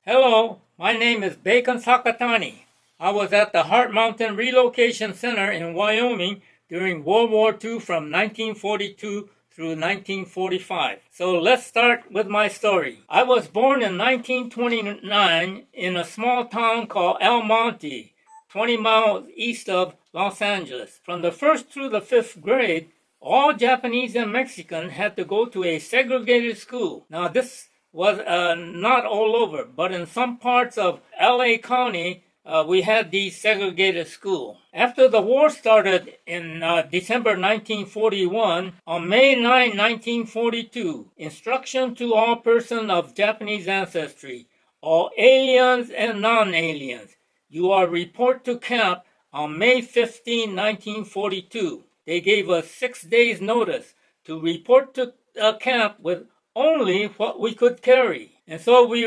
Hello, my name is Bacon Sakatani. I was at the Heart Mountain Relocation Center in Wyoming during World War II from 1942 through 1945. So let's start with my story. I was born in 1929 in a small town called El Monte, 20 miles east of Los Angeles. From the first through the fifth grade, all Japanese and Mexican had to go to a segregated school. Now this was not all over, but in some parts of LA County, we had these segregated schools. After the war started in December 1941, on May 9, 1942, instruction to all persons of Japanese ancestry, all aliens and non-aliens, you are report to camp on May 15, 1942. They gave us 6 days notice to report to camp with only what we could carry. And so we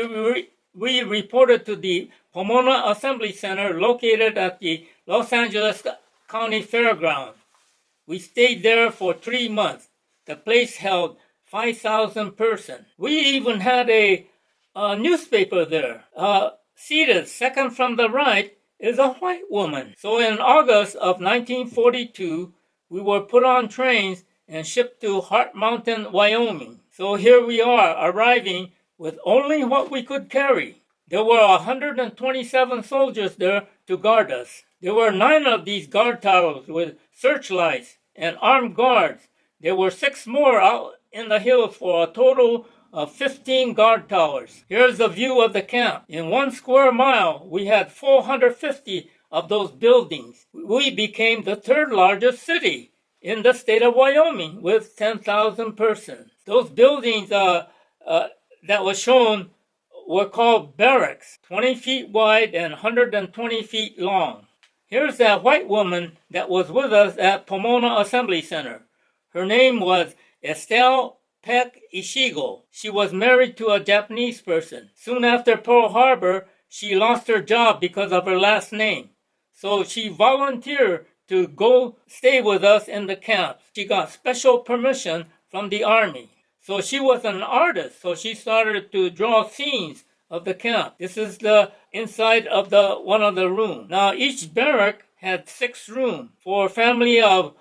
reported to the Pomona Assembly Center located at the Los Angeles County Fairgrounds. We stayed there for 3 months. The place held 5,000 persons. We even had a newspaper there. Seated second from the right is a white woman. So in August of 1942, we were put on trains and shipped to Heart Mountain, Wyoming. So here we are, arriving with only what we could carry. There were 127 soldiers there to guard us. There were 9 of these guard towers with searchlights and armed guards. There were 6 more out in the hills for a total of 15 guard towers. Here's the view of the camp. In 1 square mile, we had 450 of those buildings. We became the 3rd largest city in the state of Wyoming with 10,000 persons. Those buildings that were shown were called barracks, 20 feet wide and 120 feet long. Here's that white woman that was with us at Pomona Assembly Center. Her name was Estelle Peck Ishigo. She was married to a Japanese person. Soon after Pearl Harbor, she lost her job because of her last name. So she volunteered to go stay with us in the camp. She got special permission from the Army. So she was an artist, so she started to draw scenes of the camp. This is the inside of one of the rooms. Now each barrack had 6 rooms. For a family of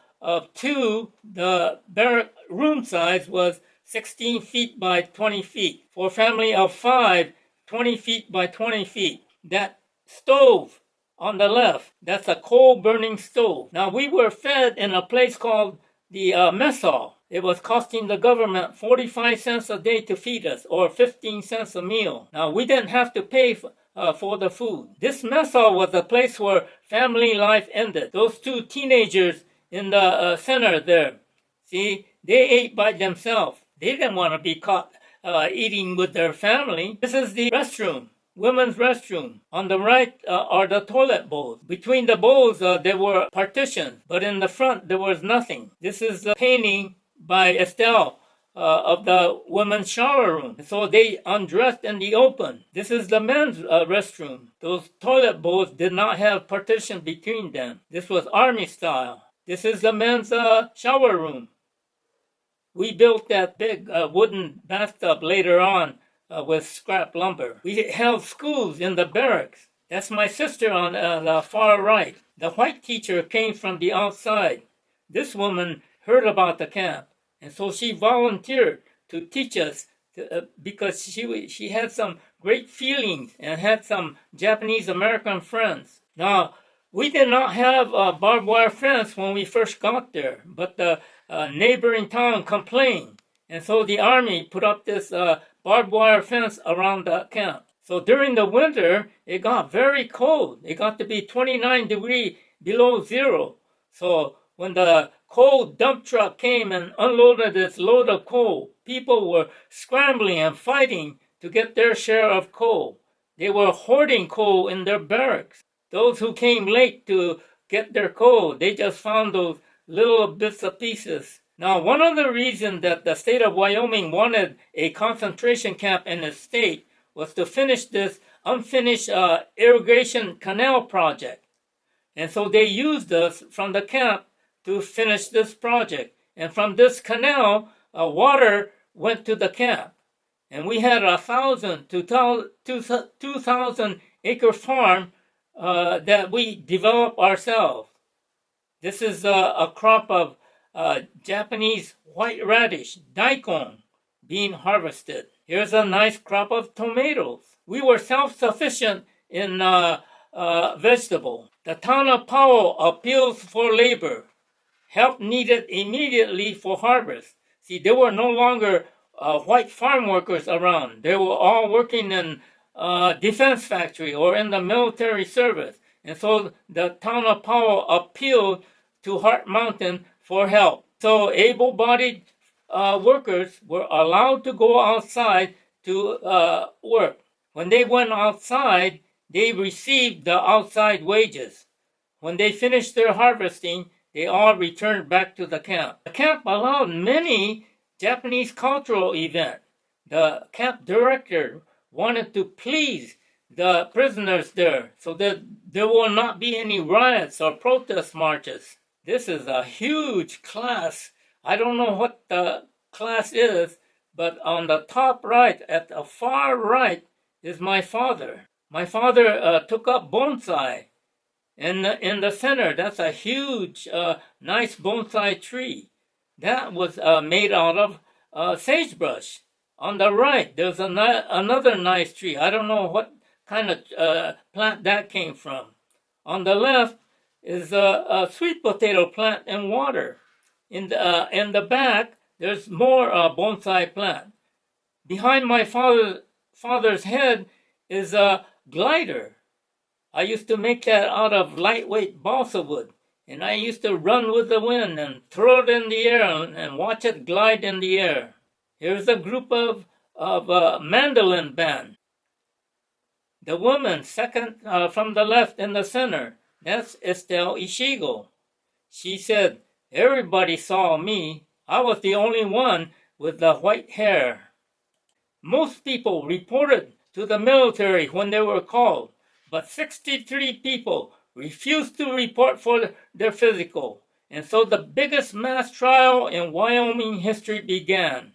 2, the barrack room size was 16 feet by 20 feet. For a family of 5, 20 feet by 20 feet. That stove on the left, that's a coal-burning stove. Now, we were fed in a place called the mess hall. It was costing the government 45 cents a day to feed us, or 15 cents a meal. Now, we didn't have to pay for the food. This mess hall was a place where family life ended. Those 2 teenagers in the center there, see, they ate by themselves. They didn't want to be caught eating with their family. This is the restroom. Women's restroom. On the right are the toilet bowls. Between the bowls there were partitions, but in the front there was nothing. This is the painting by Estelle of the women's shower room. So they undressed in the open. This is the men's restroom. Those toilet bowls did not have partition between them. This was Army style. This is the men's shower room. We built that big wooden bathtub later on with scrap lumber. We held schools in the barracks. That's my sister on the far right. The white teacher came from the outside. This woman heard about the camp, and so she volunteered to teach us because she had some great feelings and had some Japanese American friends. Now, we did not have a barbed wire fence when we first got there, but the neighboring town complained, and so the Army put up this barbed wire fence around the camp. So during the winter, it got very cold. It got to be 29 degrees below zero. So when the coal dump truck came and unloaded its load of coal, people were scrambling and fighting to get their share of coal. They were hoarding coal in their barracks. Those who came late to get their coal, they just found those little bits of pieces. Now, one of the reasons that the state of Wyoming wanted a concentration camp in the state was to finish this unfinished irrigation canal project. And so they used us from the camp to finish this project. And from this canal, water went to the camp. And we had 1,000 to 2,000 acre farm that we developed ourselves. This is a crop of Japanese white radish, daikon, being harvested. Here's a nice crop of tomatoes. We were self-sufficient in vegetable. The town of Powell appeals for labor. Help needed immediately for harvest. See, there were no longer white farm workers around. They were all working in defense factory or in the military service. And so the town of Powell appealed to Heart Mountain for help. So able-bodied workers were allowed to go outside to work. When they went outside, they received the outside wages. When they finished their harvesting, they all returned back to the camp. The camp allowed many Japanese cultural events. The camp director wanted to please the prisoners there so that there will not be any riots or protest marches. This is a huge class. I don't know what the class is, but on the top right, at the far right, is my father. My father took up bonsai. In the center, that's a huge, nice bonsai tree. That was made out of sagebrush. On the right, there's another nice tree. I don't know what kind of plant that came from. On the left is a sweet potato plant in water. In the back, there's more bonsai plant. Behind my father's head is a glider. I used to make that out of lightweight balsa wood, and I used to run with the wind and throw it in the air and watch it glide in the air. Here's a group of mandolin band. The woman second from the left in the center, that's Estelle Ishigo. She said, "Everybody saw me. I was the only one with the white hair." Most people reported to the military when they were called, but 63 people refused to report for their physical. And so the biggest mass trial in Wyoming history began.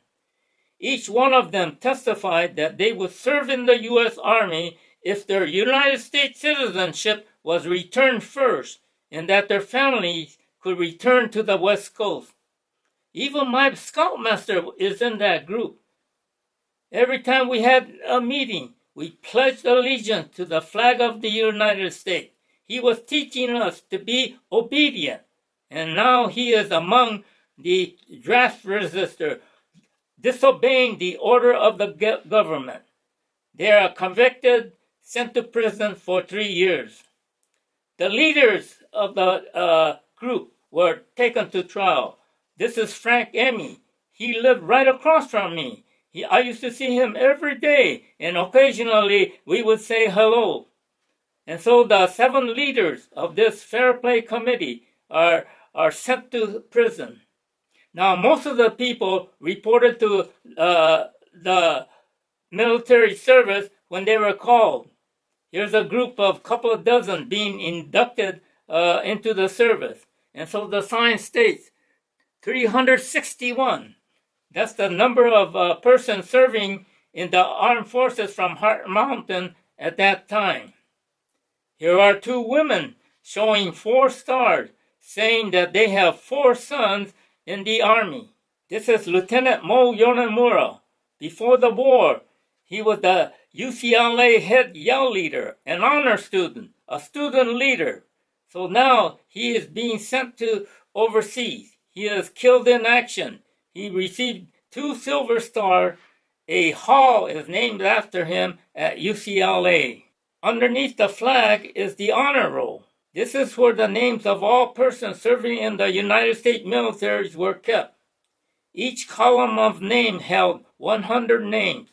Each one of them testified that they would serve in the U.S. Army if their United States citizenship was returned first, and that their families could return to the West Coast. Even my scoutmaster is in that group. Every time we had a meeting, we pledged allegiance to the flag of the United States. He was teaching us to be obedient. And now he is among the draft resistors, disobeying the order of the government. They are convicted, sent to prison for 3 years. The leaders of the group were taken to trial. This is Frank Emmy. He lived right across from me. I used to see him every day, and occasionally we would say hello. And so the 7 leaders of this Fair Play Committee are sent to prison. Now, most of the people reported to the military service when they were called. Here's a group of couple of dozen being inducted into the service. And so the sign states 361. That's the number of persons serving in the armed forces from Heart Mountain at that time. Here are 2 women showing 4 stars, saying that they have 4 sons in the army. This is Lieutenant Mo Yonemura. Before the war, he was the UCLA head Yell leader, an honor student, a student leader. So now he is being sent to overseas. He is killed in action. He received 2 Silver Stars. A hall is named after him at UCLA. Underneath the flag is the honor roll. This is where the names of all persons serving in the United States militaries were kept. Each column of name held 100 names.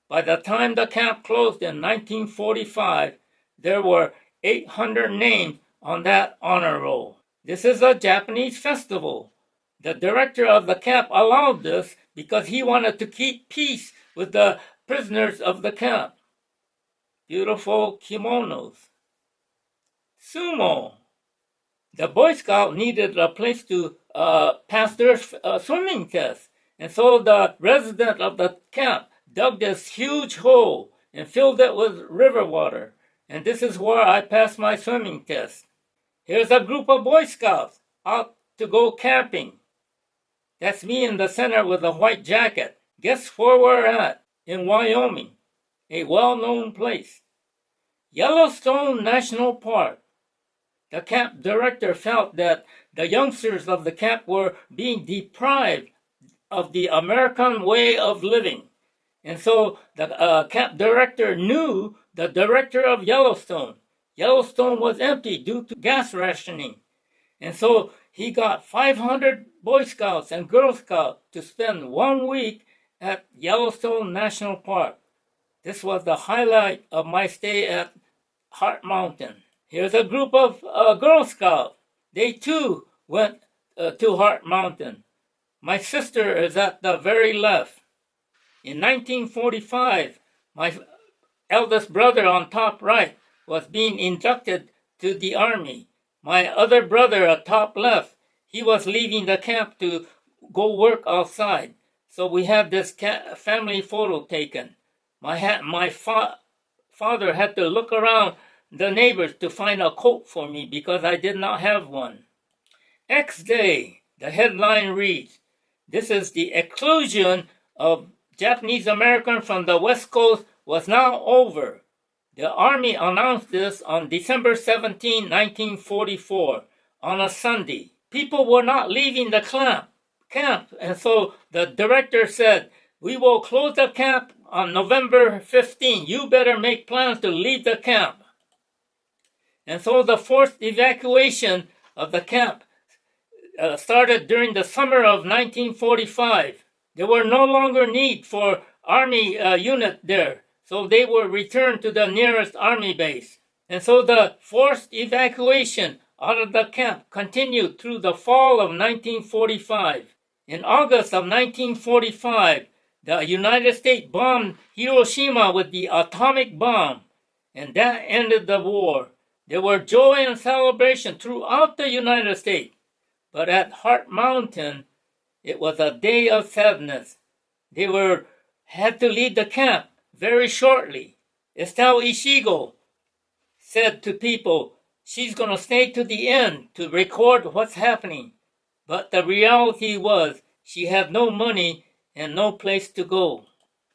By the time the camp closed in 1945, there were 800 names on that honor roll. This is a Japanese festival. The director of the camp allowed this because he wanted to keep peace with the prisoners of the camp. Beautiful kimonos. Sumo. The Boy Scout needed a place to pass their swimming test. And so the resident of the camp dug this huge hole and filled it with river water. And this is where I passed my swimming test. Here's a group of Boy Scouts out to go camping. That's me in the center with a white jacket. Guess where we're at? In Wyoming, a well-known place. Yellowstone National Park. The camp director felt that the youngsters of the camp were being deprived of the American way of living. And so the camp director knew the director of Yellowstone. Yellowstone was empty due to gas rationing. And so he got 500 Boy Scouts and Girl Scouts to spend 1 week at Yellowstone National Park. This was the highlight of my stay at Heart Mountain. Here's a group of Girl Scouts. They too went to Heart Mountain. My sister is at the very left. In 1945, my eldest brother on top right was being inducted to the Army. My other brother at top left, he was leaving the camp to go work outside. So we had this family photo taken. My father had to look around the neighbors to find a coat for me because I did not have one. X Day, the headline reads, "This is the exclusion of Japanese Americans from the West Coast was now over." The Army announced this on December 17, 1944, on a Sunday. People were not leaving the camp, and so the director said, "We will close the camp on November 15. You better make plans to leave the camp." And so the forced evacuation of the camp started during the summer of 1945. There were no longer need for Army unit there, so they were returned to the nearest Army base. And so the forced evacuation out of the camp continued through the fall of 1945. In August of 1945, the United States bombed Hiroshima with the atomic bomb, and that ended the war. There were joy and celebration throughout the United States, but at Heart Mountain, it was a day of sadness. They had to leave the camp very shortly. Estelle Ishigo said to people, she's going to stay to the end to record what's happening. But the reality was she had no money and no place to go.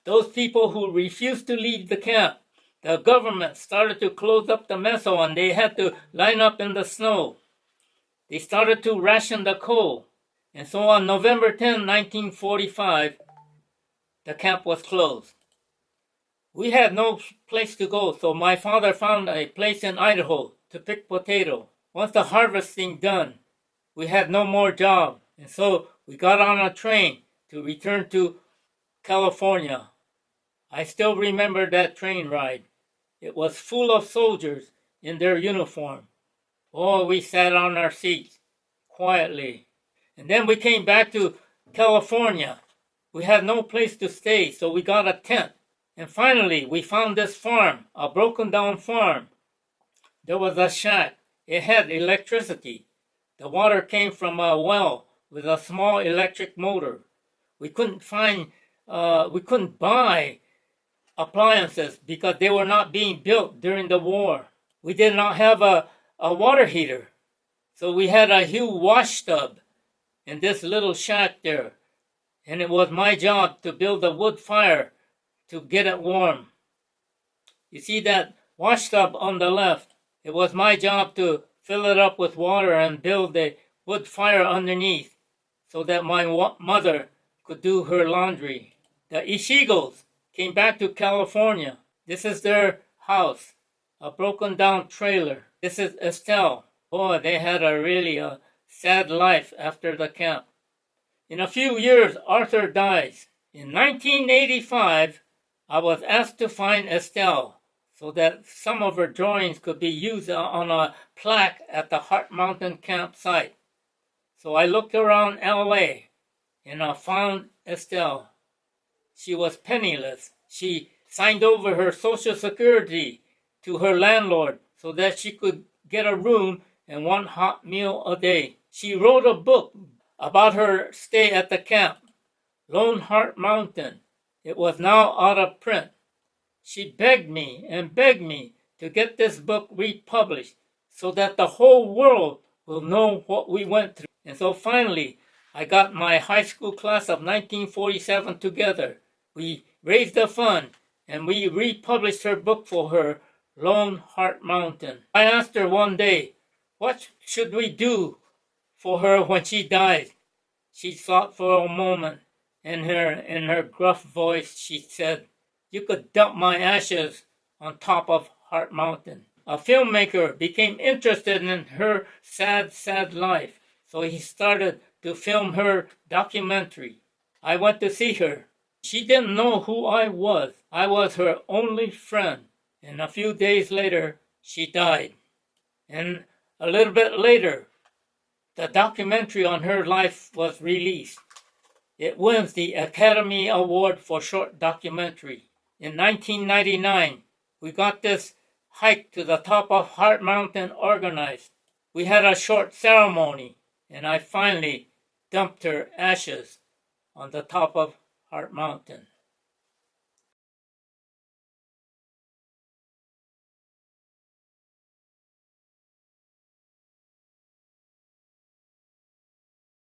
Those people who refused to leave the camp, the government started to close up the meso and they had to line up in the snow. They started to ration the coal. And so on November 10, 1945, the camp was closed. We had no place to go, so my father found a place in Idaho to pick potato. Once the harvesting done, we had no more job. And so we got on a train to return to California. I still remember that train ride. It was full of soldiers in their uniform. Oh, we sat on our seats quietly. And then we came back to California. We had no place to stay, so we got a tent. And finally, we found this farm, a broken down farm. There was a shack. It had electricity. The water came from a well with a small electric motor. We couldn't buy appliances because they were not being built during the war. We did not have a water heater. So we had a huge wash tub in this little shack there. And it was my job to build a wood fire to get it warm. You see that wash tub on the left? It was my job to fill it up with water and build a wood fire underneath so that my mother could do her laundry. The Ishigos came back to California. This is their house, a broken down trailer. This is Estelle. Boy, they had a really sad life after the camp. In a few years, Arthur dies. In 1985, I was asked to find Estelle so that some of her drawings could be used on a plaque at the Heart Mountain campsite. So I looked around LA and I found Estelle. She was penniless. She signed over her Social Security to her landlord so that she could get a room and one hot meal a day. She wrote a book about her stay at the camp, Lone Heart Mountain. It was now out of print. She begged me and begged me to get this book republished so that the whole world will know what we went through. And so finally, I got my high school class of 1947 together. We raised a fund and we republished her book for her, Lone Heart Mountain. I asked her one day, what should we do for her when she dies? She thought for a moment. In her gruff voice, she said, "You could dump my ashes on top of Heart Mountain." A filmmaker became interested in her sad, sad life, so he started to film her documentary. I went to see her. She didn't know who I was. I was her only friend. And a few days later, she died. And a little bit later, the documentary on her life was released. It wins the Academy Award for Short Documentary. In 1999, we got this hike to the top of Heart Mountain organized. We had a short ceremony, and I finally dumped her ashes on the top of Heart Mountain.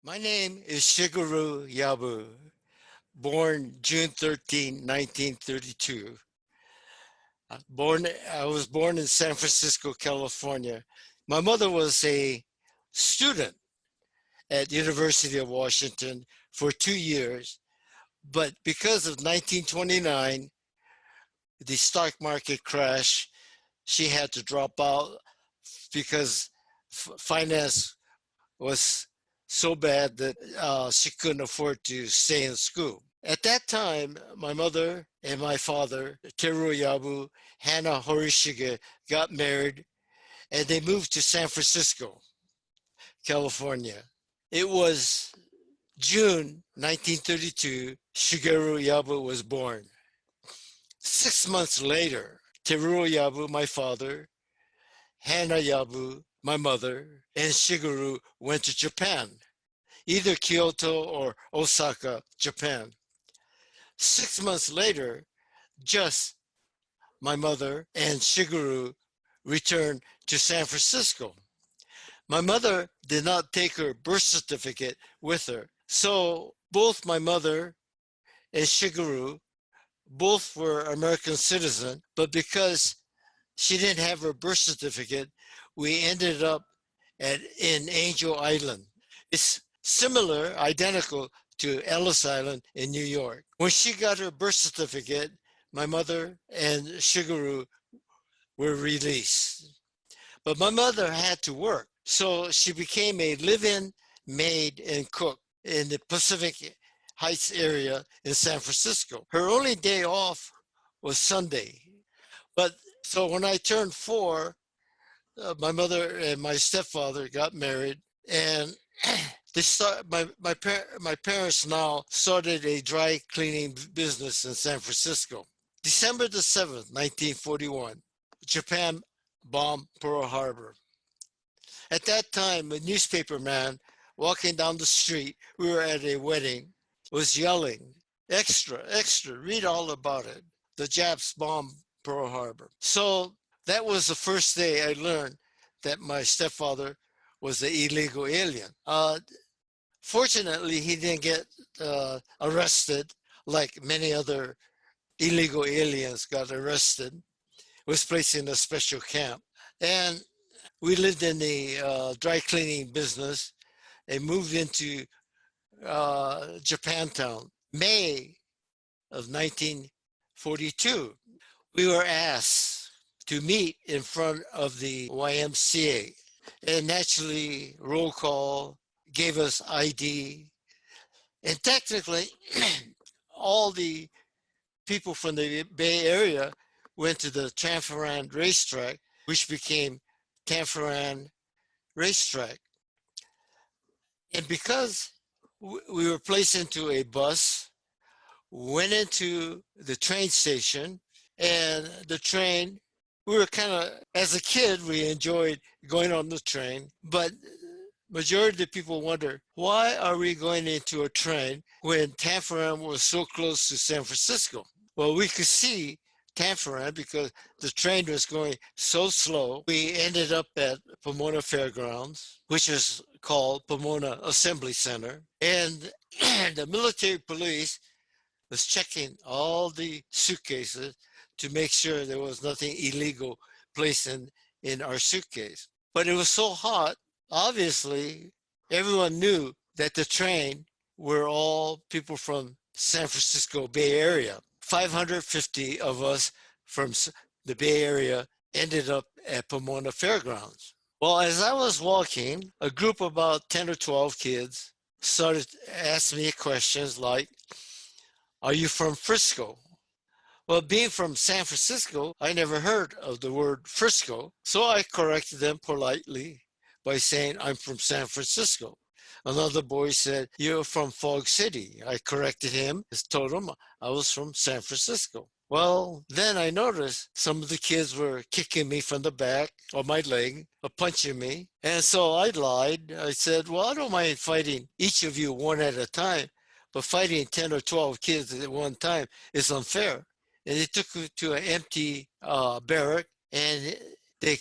My name is Shigeru Yabu, born June 13, 1932. I was born in San Francisco, California. My mother was a student at University of Washington for 2 years, but because of 1929, the stock market crash, she had to drop out because finance was so bad that she couldn't afford to stay in school. At that time, my mother and my father, Teru Yabu, Hannah Horishige, got married and they moved to San Francisco, California. It was June 1932, Shigeru Yabu was born. 6 months later, Teru Yabu, my father, Hannah Yabu, my mother, and Shigeru went to Japan, either Kyoto or Osaka, Japan. 6 months later, just my mother and Shigeru returned to San Francisco. My mother did not take her birth certificate with her. So both my mother and Shigeru both were American citizens, but because she didn't have her birth certificate, we ended up in Angel Island. It's similar, identical to Ellis Island in New York. When she got her birth certificate, my mother and Shigeru were released. But my mother had to work, so she became a live-in maid and cook in the Pacific Heights area in San Francisco. Her only day off was Sunday. But so when I turned 4, my mother and my stepfather got married, and they start my parents now started a dry cleaning business in San Francisco. December the 7th, 1941, Japan bombed Pearl Harbor. At that time, a newspaper man walking down the street, we were at a wedding, was yelling, "Extra, extra, read all about it. The Japs bombed Pearl Harbor." So that was the first day I learned that my stepfather was an illegal alien. Fortunately, he didn't get arrested like many other illegal aliens got arrested, was placed in a special camp. And we lived in the dry cleaning business and moved into Japantown, May of 1942. We were asked to meet in front of the YMCA, and naturally, roll call gave us ID. And technically, all the people from the Bay Area went to the Tanforan racetrack, which became Tanforan Racetrack. And because we were placed into a bus, went into the train station, and the train, we were kind of, as a kid, we enjoyed going on the train, but majority of people wonder, why are we going into a train when Tanforan was so close to San Francisco? Well, we could see Tanforan because the train was going so slow. We ended up at Pomona Fairgrounds, which is called Pomona Assembly Center. And the military police was checking all the suitcases to make sure there was nothing illegal placed in our suitcase. But it was so hot, obviously, everyone knew that the train were all people from San Francisco Bay Area. 550 of us from the Bay Area ended up at Pomona Fairgrounds. Well, as I was walking, a group of about 10 or 12 kids started asking me questions like, are you from Frisco? Well, being from San Francisco, I never heard of the word Frisco, so I corrected them politely by saying I'm from San Francisco. Another boy said, you're from Fog City. I corrected him, told him I was from San Francisco. Well, then I noticed some of the kids were kicking me from the back or my leg or punching me. And so I lied. I said, well, I don't mind fighting each of you one at a time, but fighting 10 or 12 kids at one time is unfair. And they took me to an empty barrack, and they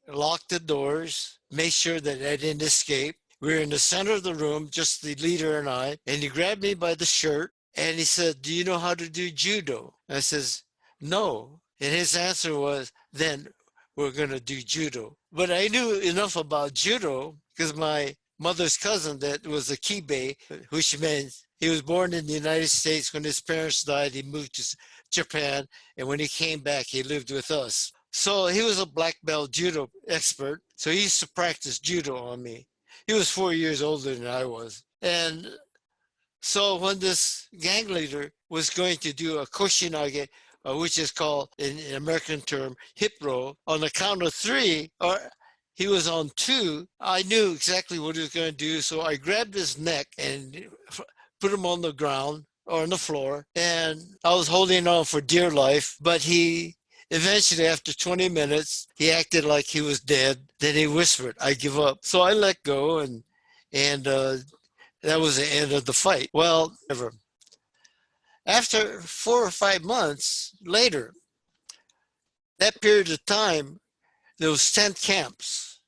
locked the doors, made sure that I didn't escape. We were in the center of the room, just the leader and I, and he grabbed me by the shirt and he said, do you know how to do judo? I says, no. And his answer was, then we're going to do judo. But I knew enough about judo because my mother's cousin that was a kibe, which means he was born in the United States. When his parents died, he moved to Japan. And when he came back, he lived with us. So he was a black belt judo expert. So he used to practice judo on me. He was 4 years older than I was. And so when this gang leader was going to do a koshinage, which is called, in American term, hip roll, on the count of three, or he was on two, I knew exactly what he was going to do. So I grabbed his neck and put him on the ground or on the floor. And I was holding on for dear life, but he eventually, after 20 minutes, he acted like he was dead. Then he whispered, I give up. So I let go, and that was the end of the fight. Well, never. After 4 or 5 months later, that period of time, there was tent camps,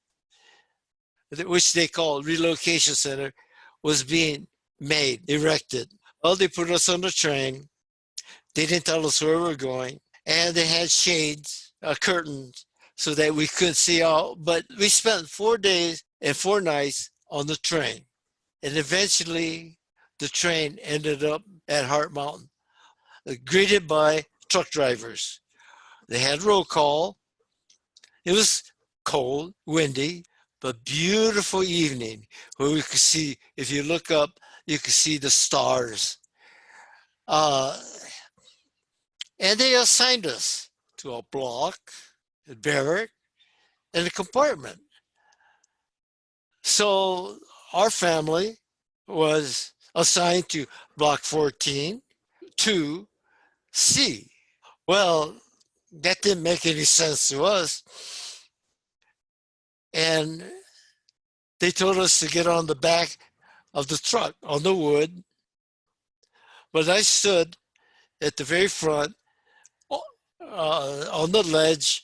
which they call relocation center, was being made, erected. Well, they put us on the train. They didn't tell us where we were going. And they had shades, curtains, so that we couldn't see out. But we spent 4 days and 4 nights on the train. And eventually, the train ended up at Heart Mountain, greeted by truck drivers. They had roll call. It was cold, windy, but beautiful evening where we could see, if you look up, you could see the stars. And they assigned us to a block, a barrack, and a compartment. So our family was assigned to block 14 to C. Well, that didn't make any sense to us. And they told us to get on the back of the truck, on the wood. But I stood at the very front, on the ledge,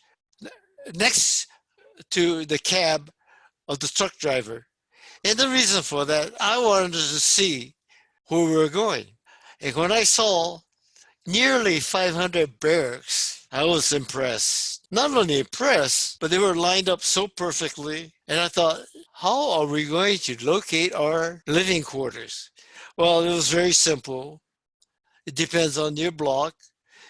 next to the cab of the truck driver. And the reason for that, I wanted to see where we were going. And when I saw nearly 500 barracks, I was impressed. Not only impressed, but they were lined up so perfectly. And I thought, how are we going to locate our living quarters? Well, it was very simple. It depends on your block.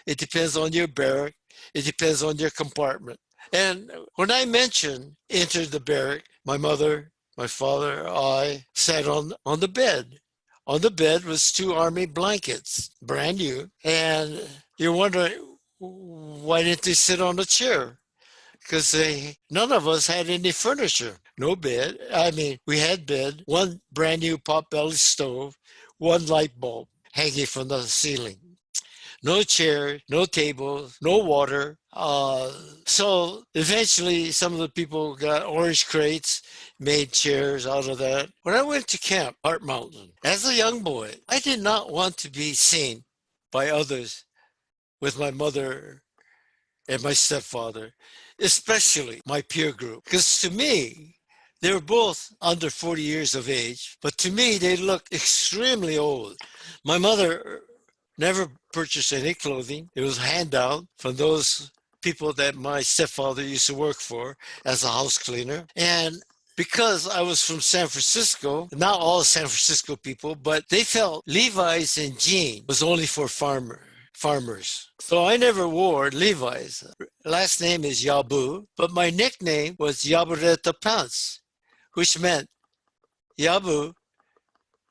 It depends on your barrack. It depends on your compartment. And when I mentioned enter the barrack, my mother, my father, I sat on the bed. On the bed was 2 army blankets, brand new. And you're wondering, why didn't they sit on a chair? Because none of us had any furniture. No bed. I mean, we had bed, 1 brand new pot-belly stove, 1 light bulb hanging from the ceiling. no chair, no tables, no water. So eventually some of the people got orange crates, made chairs out of that. When I went to camp, Heart Mountain, as a young boy, I did not want to be seen by others with my mother and my stepfather, especially my peer group. Because to me, they were both under 40 years of age, but to me, they looked extremely old. My mother never purchased any clothing. It was handout from those people that my stepfather used to work for as a house cleaner. And because I was from San Francisco, not all San Francisco people, but they felt Levi's and jeans was only for farmers. So I never wore Levi's. Last name is Yabu, but my nickname was Yabureta Pants, which meant Yabu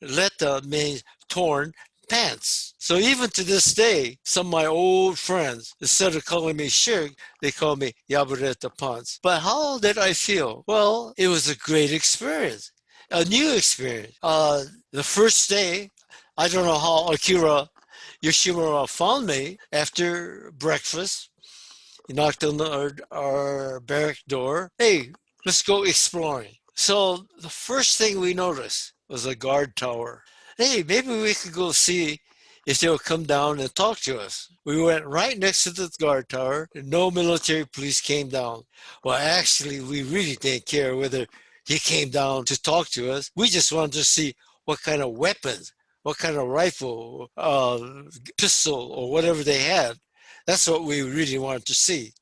Leta means torn pants. So even to this day, some of my old friends, instead of calling me Shig, they call me Yabureta Pants. But how did I feel? Well, it was a great experience, a new experience. The first day, I don't know how Akira Yoshimura found me after breakfast. He knocked on our barrack door. Hey, let's go exploring. So the first thing we noticed was a guard tower. Hey, maybe we could go see if they'll come down and talk to us. We went right next to the guard tower, and no military police came down. Well, actually, we really didn't care whether he came down to talk to us. We just wanted to see what kind of weapons, what kind of rifle, pistol, or whatever they had. That's what we really wanted to see.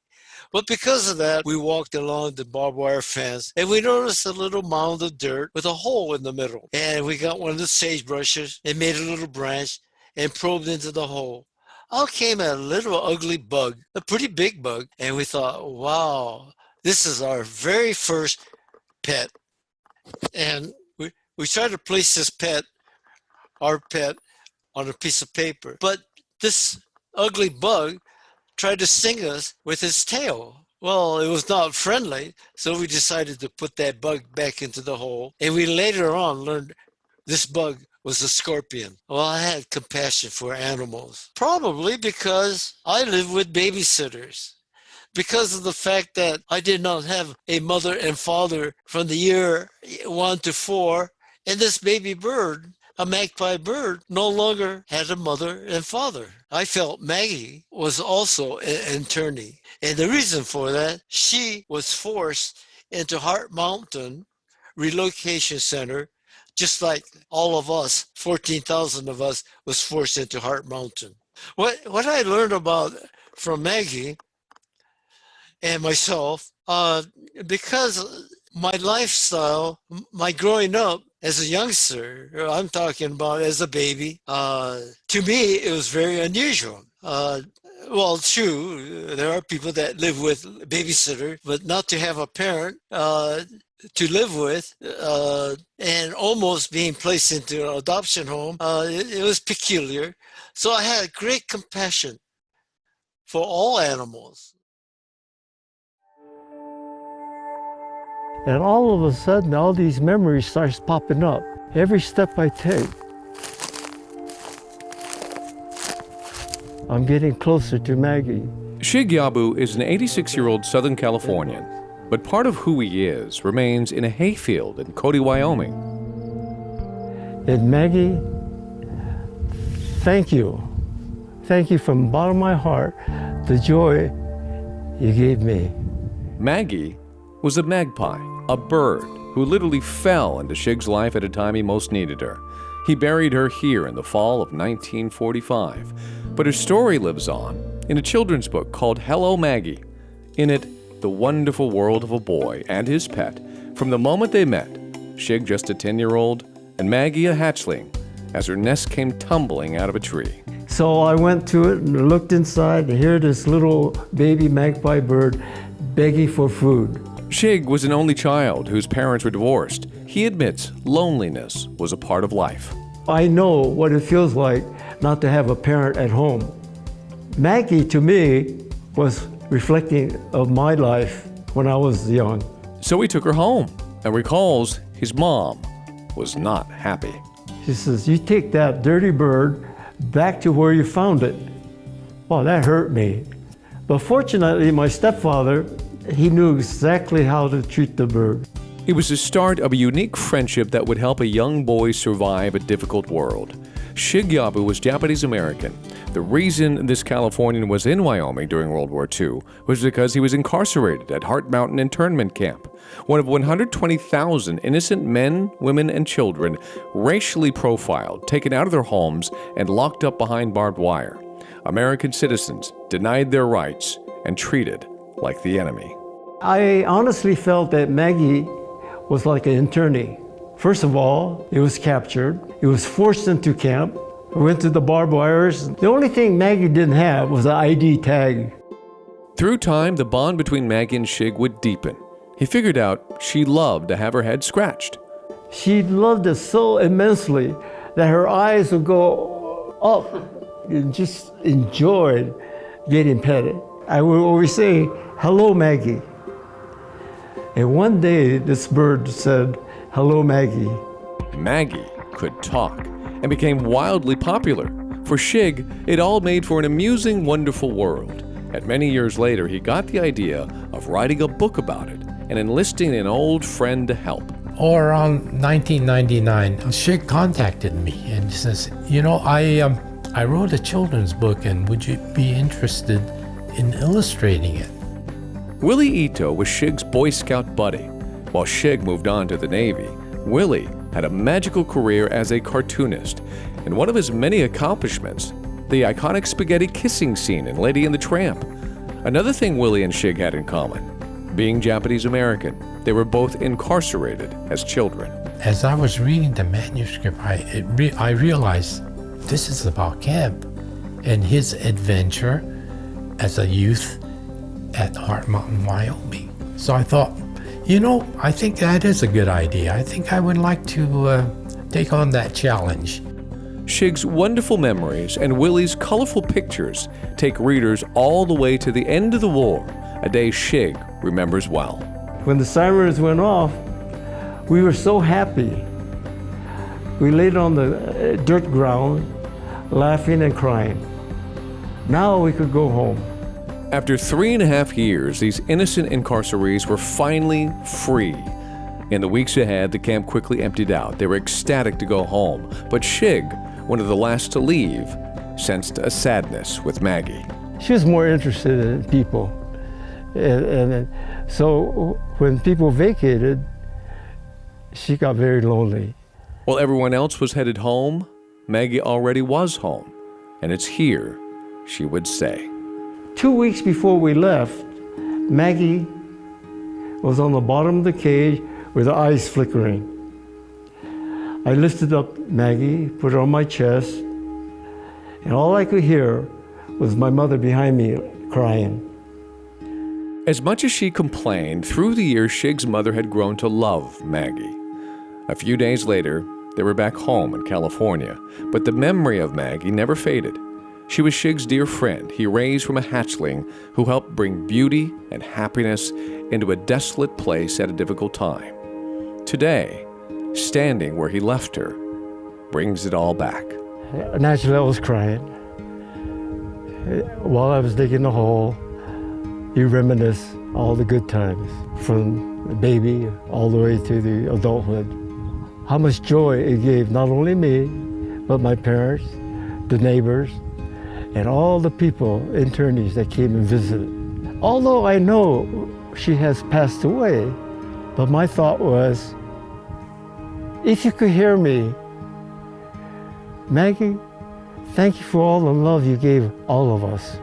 But because of that, we walked along the barbed wire fence and we noticed a little mound of dirt with a hole in the middle. And we got one of the sagebrushes and made a little branch and probed into the hole. Out came a little ugly bug, a pretty big bug. And we thought, wow, this is our very first pet. And we tried to place this pet, our pet, on a piece of paper. But this ugly bug tried to sting us with his tail. Well, it was not friendly, so we decided to put that bug back into the hole. And we later on learned this bug was a scorpion. Well, I had compassion for animals, probably because I live with babysitters. Because of the fact that I did not have a mother and father from the year 1 to 4, and this baby bird, a magpie bird, no longer had a mother and father. I felt Maggie was also an internee. And the reason for that, she was forced into Heart Mountain Relocation Center, just like all of us, 14,000 of us, was forced into Heart Mountain. What I learned about from Maggie and myself, because my lifestyle, my growing up as a youngster, I'm talking about as a baby, to me, it was very unusual. Well, true, there are people that live with babysitter, but not to have a parent to live with and almost being placed into an adoption home, it was peculiar. So I had great compassion for all animals. And all of a sudden, all these memories starts popping up. Every step I take, I'm getting closer to Maggie. Shig Yabu is an 86-year-old Southern Californian, but part of who he is remains in a hayfield in Cody, Wyoming. And Maggie, thank you. Thank you from the bottom of my heart, the joy you gave me. Maggie was a magpie, a bird who literally fell into Shig's life at a time he most needed her. He buried her here in the fall of 1945. But her story lives on in a children's book called Hello, Maggie. In it, the wonderful world of a boy and his pet from the moment they met, Shig just a 10-year-old and Maggie a hatchling, as her nest came tumbling out of a tree. So I went to it and looked inside and here this little baby magpie bird begging for food. Shig was an only child whose parents were divorced. He admits loneliness was a part of life. I know what it feels like not to have a parent at home. Maggie, to me, was reflecting of my life when I was young. So he took her home and recalls his mom was not happy. She says, you take that dirty bird back to where you found it. Oh, that hurt me. But fortunately, my stepfather, he knew exactly how to treat the bird. It was the start of a unique friendship that would help a young boy survive a difficult world. Shig Yabu was Japanese American. The reason this Californian was in Wyoming during World War II was because he was incarcerated at Heart Mountain Internment Camp, one of 120,000 innocent men, women, and children racially profiled, taken out of their homes, and locked up behind barbed wire. American citizens denied their rights and treated like the enemy. I honestly felt that Maggie was like an internee. First of all, it was captured. It was forced into camp. We went to the barbed wires. The only thing Maggie didn't have was an ID tag. Through time, the bond between Maggie and Shig would deepen. He figured out she loved to have her head scratched. She loved it so immensely that her eyes would go up and just enjoyed getting petted. I would always say, "Hello, Maggie." And one day, this bird said, "Hello, Maggie." Maggie could talk and became wildly popular. For Shig, it all made for an amusing, wonderful world. And many years later, he got the idea of writing a book about it and enlisting an old friend to help. Around 1999, Shig contacted me and says, I wrote a children's book, and would you be interested in illustrating it? Willie Ito was Shig's Boy Scout buddy. While Shig moved on to the Navy, Willie had a magical career as a cartoonist, and one of his many accomplishments, the iconic spaghetti kissing scene in Lady and the Tramp. Another thing Willie and Shig had in common, being Japanese American. They were both incarcerated as children. As I was reading the manuscript, I realized this is about camp and his adventure as a youth at Heart Mountain, Wyoming. So I thought, I think that is a good idea. I think I would like to take on that challenge. Shig's wonderful memories and Willie's colorful pictures take readers all the way to the end of the war, a day Shig remembers well. When the sirens went off, we were so happy. We laid on the dirt ground, laughing and crying. Now we could go home. After 3.5 years, these innocent incarcerees were finally free. In the weeks ahead, the camp quickly emptied out. They were ecstatic to go home. But Shig, one of the last to leave, sensed a sadness with Maggie. She was more interested in people. And so when people vacated, she got very lonely. While everyone else was headed home, Maggie already was home. And it's here, she would say. 2 weeks before we left, Maggie was on the bottom of the cage with her eyes flickering. I lifted up Maggie, put her on my chest, and all I could hear was my mother behind me crying. As much as she complained, through the years, Shig's mother had grown to love Maggie. A few days later, they were back home in California, but the memory of Maggie never faded. She was Shig's dear friend he raised from a hatchling who helped bring beauty and happiness into a desolate place at a difficult time. Today, standing where he left her brings it all back. Naturally, I was crying. While I was digging the hole, you reminisce all the good times, from the baby all the way to the adulthood. How much joy it gave not only me, but my parents, the neighbors, and all the people, internees that came and visited. Although I know she has passed away, but my thought was, if you could hear me, Maggie, thank you for all the love you gave all of us.